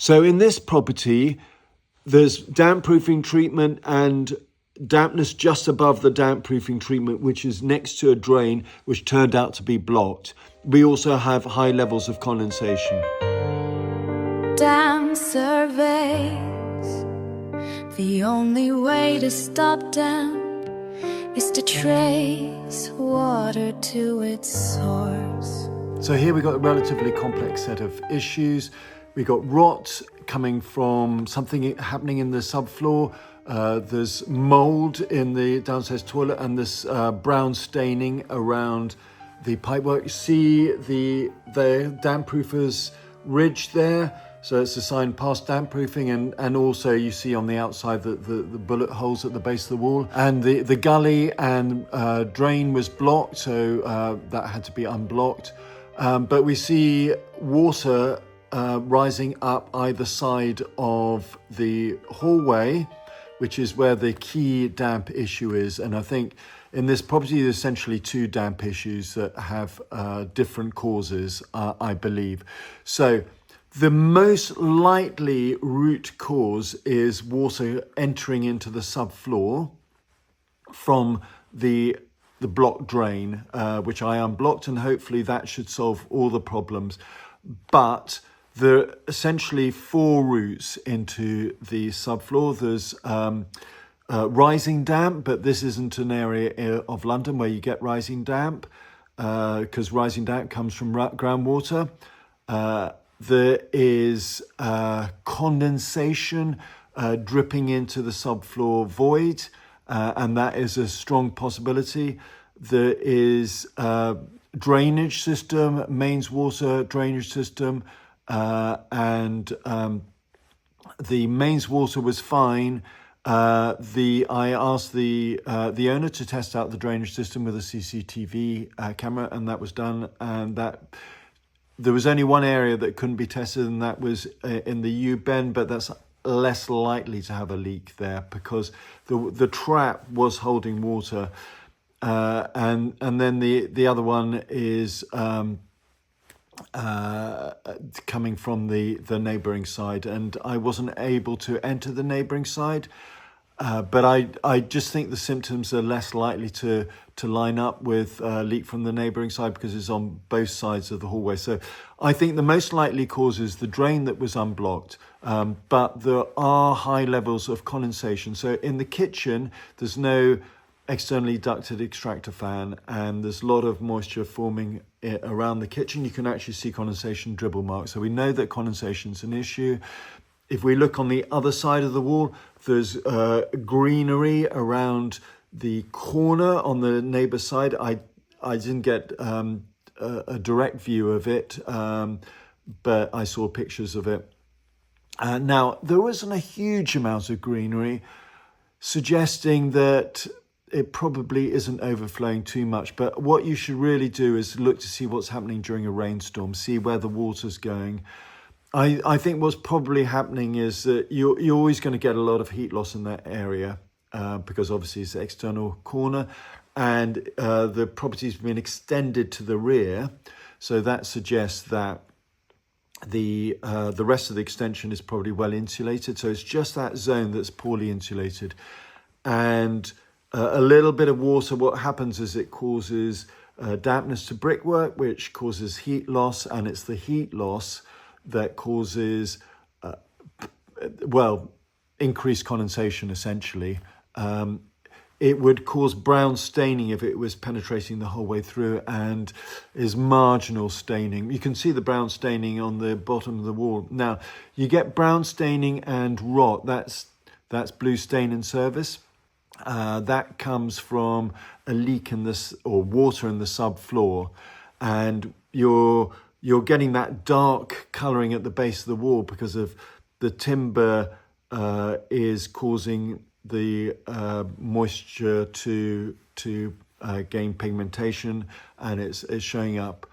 So in this property, there's damp proofing treatment and dampness just above the damp proofing treatment, which is next to a drain, which turned out to be blocked. We also have high levels of condensation. Damp surveys. The only way to stop damp is to trace water to its source. So here we've got a relatively complex set of issues. We got rot coming from something happening in the subfloor. There's mold in the downstairs toilet, and this brown staining around the pipework. You see the damp proofer's ridge there. So it's a sign past damp proofing, and also you see on the outside the bullet holes at the base of the wall. And the gully and drain was blocked, so that had to be unblocked. But we see water rising up either side of the hallway, which is where the key damp issue is. And I think in this property, there's essentially two damp issues that have different causes, I believe. So the most likely root cause is water entering into the subfloor from the blocked drain, which I unblocked, and hopefully that should solve all the problems. But there are essentially four routes into the subfloor. There's rising damp, but this isn't an area of London where you get rising damp, because rising damp comes from groundwater. There is condensation dripping into the subfloor void, and that is a strong possibility. There is drainage system, mains water drainage system, and the mains water was fine. I asked the owner to test out the drainage system with a CCTV camera, and that was done. And that there was only one area that couldn't be tested, and that was in the U-bend, but that's less likely to have a leak there because the trap was holding water. And then the other one is coming from the neighbouring side, and I wasn't able to enter the neighbouring side, but I just think the symptoms are less likely to line up with leak from the neighbouring side because it's on both sides of the hallway. So I think the most likely cause is the drain that was unblocked, but there are high levels of condensation. So in the kitchen, there's no externally ducted extractor fan, and there's a lot of moisture forming around the kitchen. You can actually see condensation dribble marks. So we know that condensation's an issue. If we look on the other side of the wall, there's greenery around the corner on the neighbour side. I didn't get a direct view of it, but I saw pictures of it. Now, there wasn't a huge amount of greenery, suggesting that it probably isn't overflowing too much. But what you should really do is look to see what's happening during a rainstorm, see where the water's going. I think what's probably happening is that you're always going to get a lot of heat loss in that area because obviously it's the external corner, and the property's been extended to the rear. So that suggests that the rest of the extension is probably well insulated. So it's just that zone that's poorly insulated. And a little bit of water, what happens is it causes dampness to brickwork, which causes heat loss, and it's the heat loss that causes, increased condensation, essentially. It would cause brown staining if it was penetrating the whole way through, and is marginal staining. You can see the brown staining on the bottom of the wall. Now, you get brown staining and rot. That's blue stain in service. That comes from a leak in this, or water in the subfloor, and you're getting that dark colouring at the base of the wall because of the timber is causing the moisture to gain pigmentation, and it's showing up.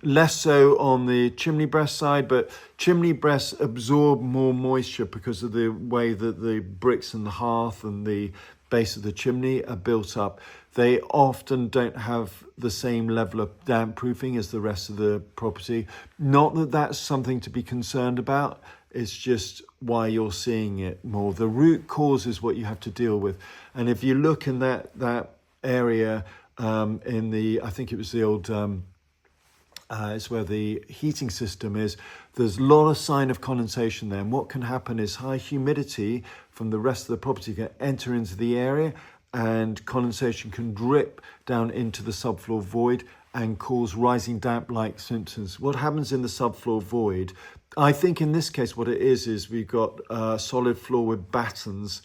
Less so on the chimney breast side, but chimney breasts absorb more moisture because of the way that the bricks and the hearth and the base of the chimney are built up. They often don't have the same level of damp proofing as the rest of the property. Not that that's something to be concerned about. It's just why you're seeing it more. The root cause is what you have to deal with. And if you look in that area in the, I think it was the old, it's where the heating system is, there's a lot of sign of condensation there. And what can happen is high humidity from the rest of the property can enter into the area, and condensation can drip down into the subfloor void and cause rising damp-like symptoms. What happens in the subfloor void, I think in this case what it is we've got a solid floor with battens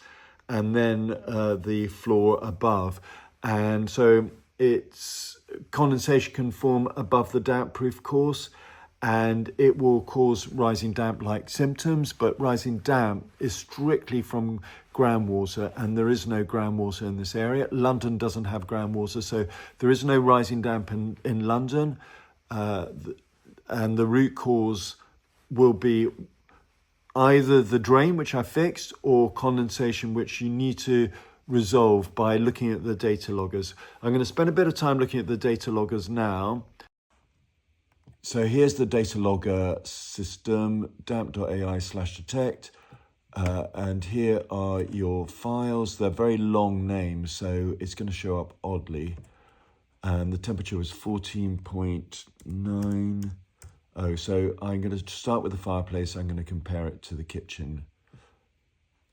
and then the floor above. And so it's condensation can form above the damp-proof course, and it will cause rising damp-like symptoms, but rising damp is strictly from groundwater, and there is no groundwater in this area. London doesn't have groundwater, so there is no rising damp in London, and the root cause will be either the drain, which I fixed, or condensation, which you need to resolve by looking at the data loggers. I'm going to spend a bit of time looking at the data loggers now. So here's the data logger system, damp.ai/detect. And here are your files. They're very long names, so it's going to show up oddly. And the temperature was 14.9. Oh, so I'm going to start with the fireplace. I'm going to compare it to the kitchen.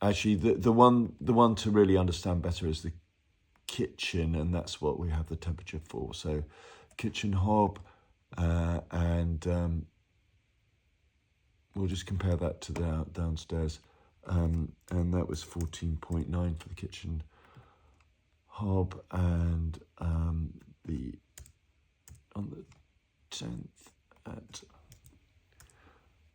Actually, the one to really understand better is the kitchen, and that's what we have the temperature for. So kitchen hob, and we'll just compare that to the downstairs. And that was 14.9 for the kitchen hob, and on the 10th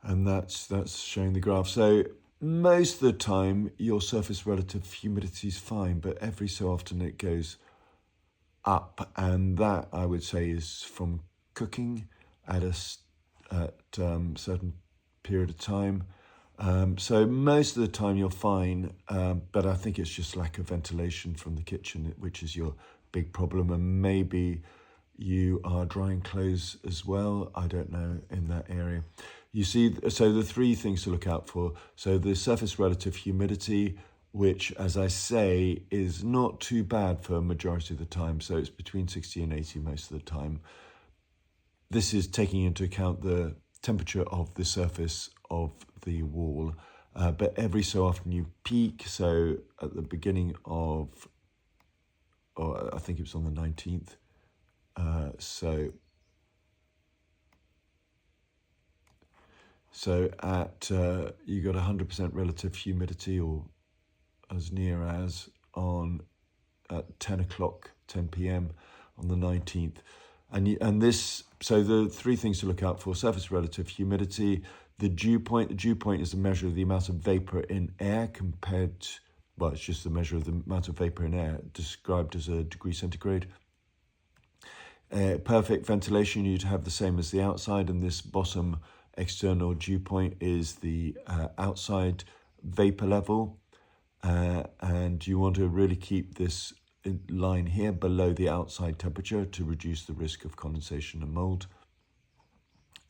and that's showing the graph. So most of the time your surface relative humidity is fine, but every so often it goes up, and that I would say is from cooking at a certain period of time. So most of the time you're fine, but I think it's just lack of ventilation from the kitchen, which is your big problem. And maybe you are drying clothes as well. I don't know in that area. You see, so the three things to look out for. So the surface relative humidity, which, as I say, is not too bad for a majority of the time. So it's between 60 and 80 most of the time. This is taking into account the temperature of the surface of the wall, but every so often you peak. So at the beginning of, or I think it was on the 19th, so at you got 100% relative humidity, or as near as, on at 10 p.m. on the 19th. And this, so the three things to look out for: surface relative humidity, the dew point. The dew point is a measure of the amount of vapor in air compared to, well, it's just the measure of the amount of vapor in air described as a degree centigrade. Perfect ventilation, you'd have the same as the outside, and this bottom external dew point is the outside vapor level, and you want to really keep this line here below the outside temperature to reduce the risk of condensation and mold.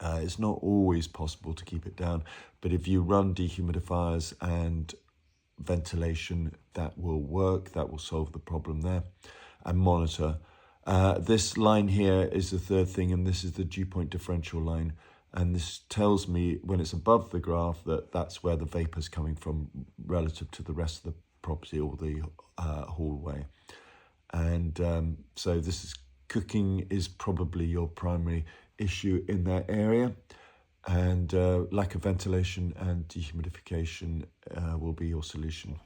It's not always possible to keep it down, but if you run dehumidifiers and ventilation, that will work. That will solve the problem there. And monitor. This line here is the third thing, and this is the dew point differential line. And this tells me when it's above the graph that that's where the vapor is coming from relative to the rest of the property or the hallway. And so this is cooking is probably your primary issue in that area, and lack of ventilation and dehumidification will be your solution.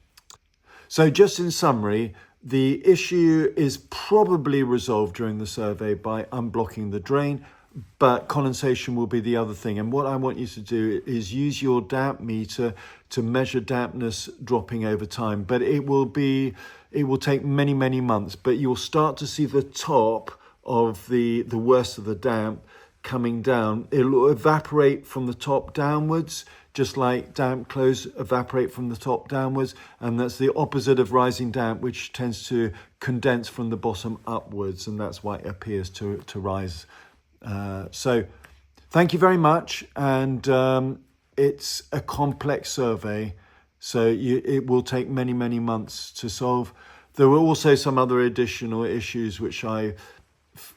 So just in summary, the issue is probably resolved during the survey by unblocking the drain, but condensation will be the other thing. And what I want you to do is use your damp meter to measure dampness dropping over time. But it will take many, many months, but you'll start to see the top of the worst of the damp coming down. It'll evaporate from the top downwards, just like damp clothes evaporate from the top downwards. And that's the opposite of rising damp, which tends to condense from the bottom upwards. And that's why it appears to rise. So thank you very much. And it's a complex survey, so it will take many months to solve. There were also some other additional issues which I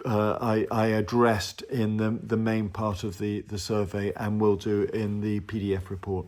addressed in the main part of the survey and will do in the PDF report.